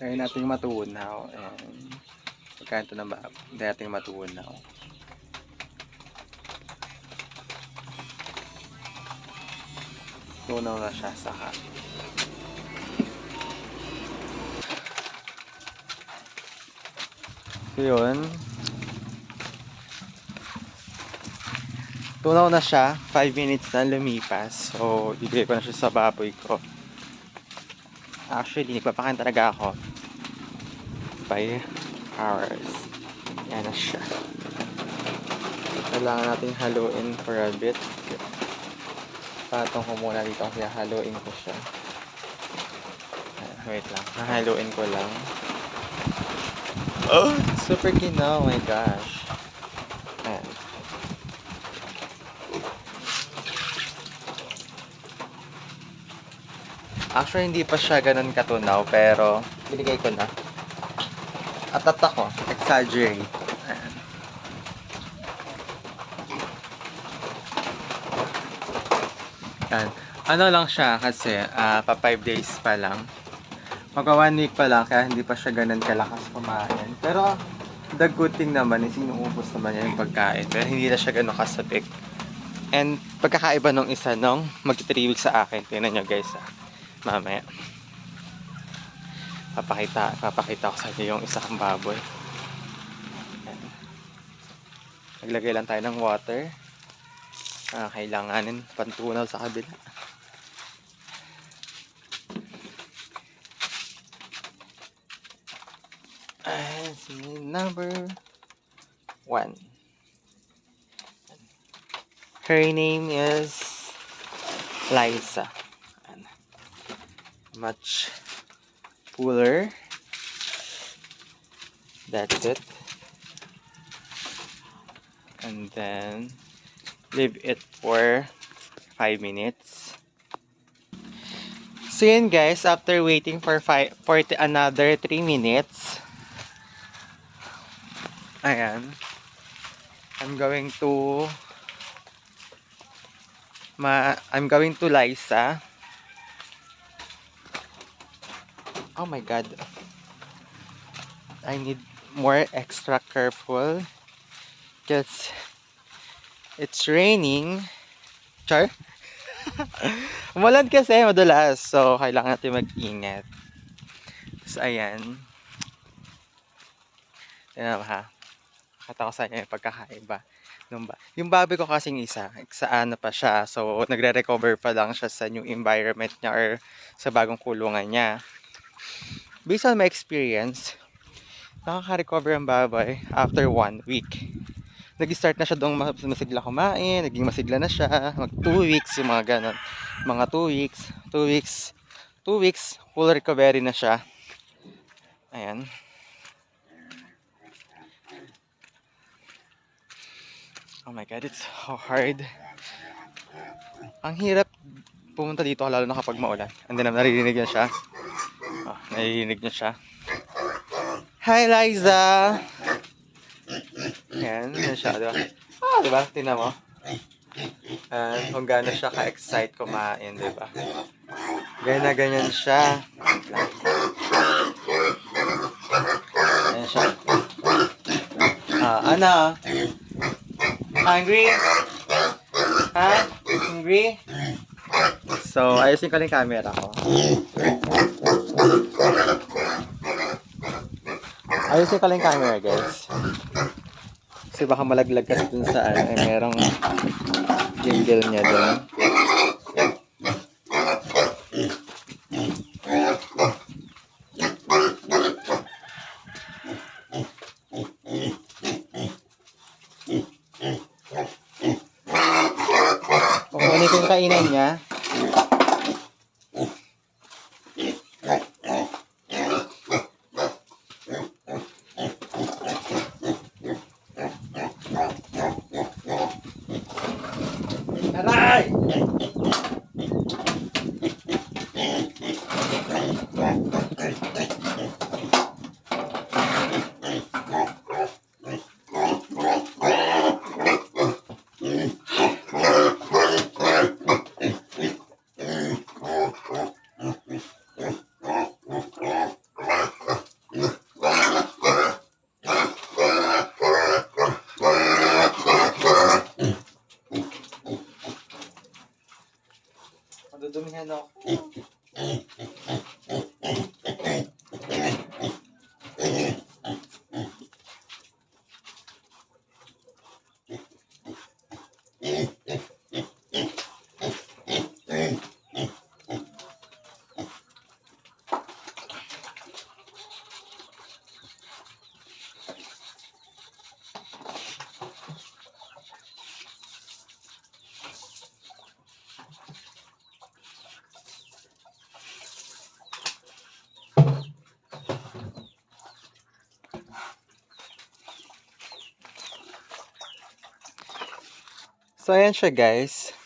Try natin matunaw. And pagkain ito na ba? Hindi natin matunaw. Tunaw na siya saka. So yun. Tunaw na siya. 5 minutes na lumipas. So, ibigay ko na siya sa baboy ko. Actually, nagpapakain talaga ako. 5 hours. Yan na siya. Kailangan natin haluin for a bit. Patong ko muna dito kaya haluin ko siya. Wait lang. Nahaluin ko lang. Oh! Super kinaw. Oh my gosh. Ayan. Actually, hindi pa siya ganun katunaw, pero binigay ko na. At ako, exaggerate. Ayan. Ayan. Ano lang siya kasi, pa 5 days pa lang. Magka 1 week pa lang, kaya hindi pa siya ganun kalakas kumain. Pero, the good thing naman is inuubos naman niya yung pagkain. Pero hindi na siya ganun kasapik. And, pagkakaiba nung isa nung mag-3 weeks sa akin. Tingnan nyo guys mamaya. Papakita ko sa inyo yung isa kong baboy. Ayan. Naglagay lang tayo ng water. Kailanganin pantunaw sa kabila. And number 1. Her name is Liza. Much fuller. That's it. And then leave it for 5 minutes. So yun guys, after waiting for another 3 minutes, ayan, I'm going to Liza. Oh my god, I need more extra careful because it's raining. Char? Umulan kasi madulas, so kailangan natin mag-ingat. So ayan, tignan mo ha, kata ko sa inyo yung pagkakaiba yung baboy ko kasing isa ano pa siya, so nagre-recover pa lang siya sa new environment niya or sa bagong kulungan niya. Based on my experience, nakaka-recover ang baboy after 1 week. Nag-start na siya doong masigla kumain, naging masigla na siya, mag 2 weeks, yung mga ganon. Mga 2 weeks, full recovery na siya. Ayan. Oh my god, it's so hard. Ang hirap pumunta dito lalo na kapag maulan. And then naririnig niya siya. Oh, naririnig niya siya. Hi Liza! Ayan, yan siya, diba? Diba? Tingnan mo. Kung gano'n siya ka-excite kumain, diba? Ganyan siya. Ayan siya. Ano? Hungry? Ha? Hungry? So, ayusin ko lang yung camera ko. Ayusin ko lang yung camera, guys. Kasi baka malaglag kasi dun sa merong jingle niya dun. Kung ano yung kainan niya. Aray! Dudumihan ako. So, ayan siya guys.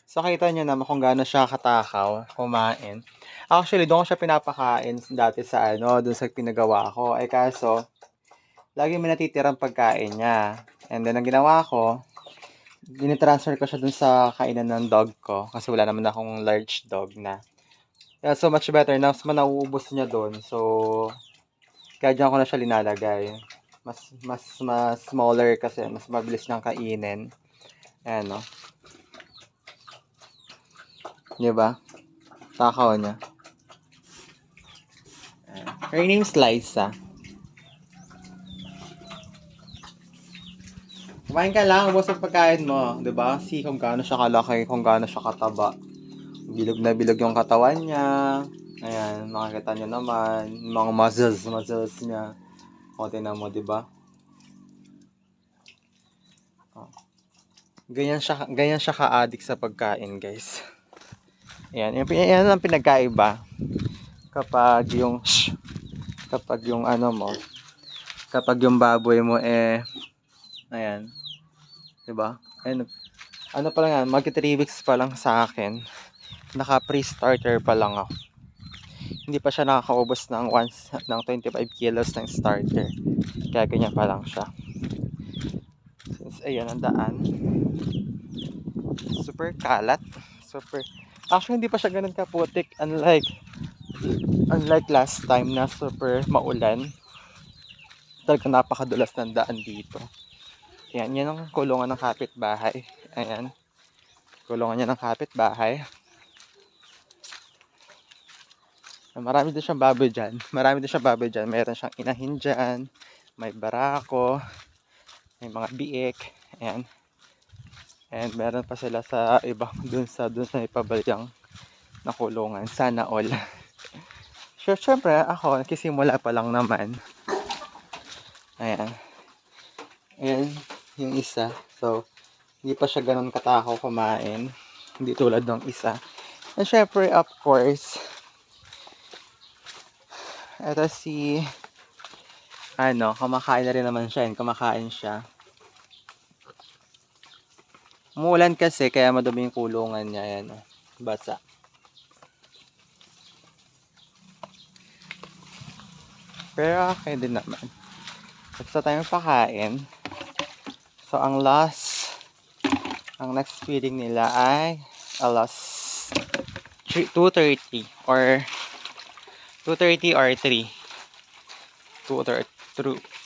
So, kita nyo naman kung gaano siya katakaw, kumain. Actually, doon ko siya pinapakain dati sa doon sa pinagawa ko. Ay kaso, lagi may natitirang pagkain niya. And then, ang ginawa ko, dinitransfer ko siya dun sa kainan ng dog ko. Kasi wala naman akong large dog na. Yeah, so, much better. Mas nauubos niya doon. So, kaya dyan ko na siya linalagay. Mas smaller kasi. Mas mabilis niyang kainin. Ayan, no? Diba? Takaw niya. Her name's Liza. Kumain ka lang, ubos ang pagkain mo. Diba? See kung gaano siya kalaki, kung gaano siya kataba. Bilog na bilog yung katawan niya. Ayan, makikita niyo naman. Mga muscles niya. O, tinan mo, diba? Ganyan siya ka-addict sa pagkain, guys. Ayan, yan ang pinagkaiba. Kapag yung kapag yung baboy mo ayan, 'di ba? Ayun, ano pa lang yan, magti-3 weeks pa lang sa akin. Naka pre-starter pa lang ako. Hindi pa siya nakakaubos ng 25 kilos ng starter. Kaya ganyan pa lang siya. Since ayan ang daan. Super kalat. Actually, hindi pa siya ganun kaputik. Unlike last time na super maulan. Talagang napakadulas ng daan dito. Ayan, yan ang kulungan ng kapitbahay. Ayan. Kulungan niya ng kapitbahay. Marami din siyang baboy dyan. Meron siyang inahin dyan. May barako. May mga biik. Ayan. And meron pa sila sa ibang dun sa ipabalyang na kulungan. Sana all. Siyempre, ako, nagsisimula pa lang naman. Ayan. Ayan, yung isa. So, hindi pa siya ganun katakaw kumain. Hindi tulad ng isa. And syempre, of course, eto si, kumakain na rin naman siya. Kumakain siya. Umuulan kasi, kaya madumi yung kulungan niya. Ayan, basa. Pero okay din naman. Basta tayong pakain. So, ang next feeding nila ay alas 2:30 or 3. 2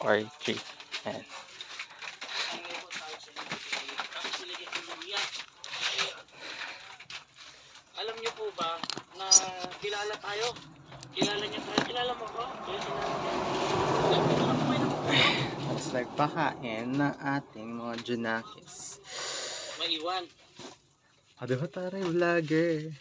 or 3. Ayan. Alam niyo po ba na kilala tayo? Kilala niyo tayo? Kilala mo ko? Tapos nagpakain ng ating mga Junakis. Maiwan. Diba tayo vlogger?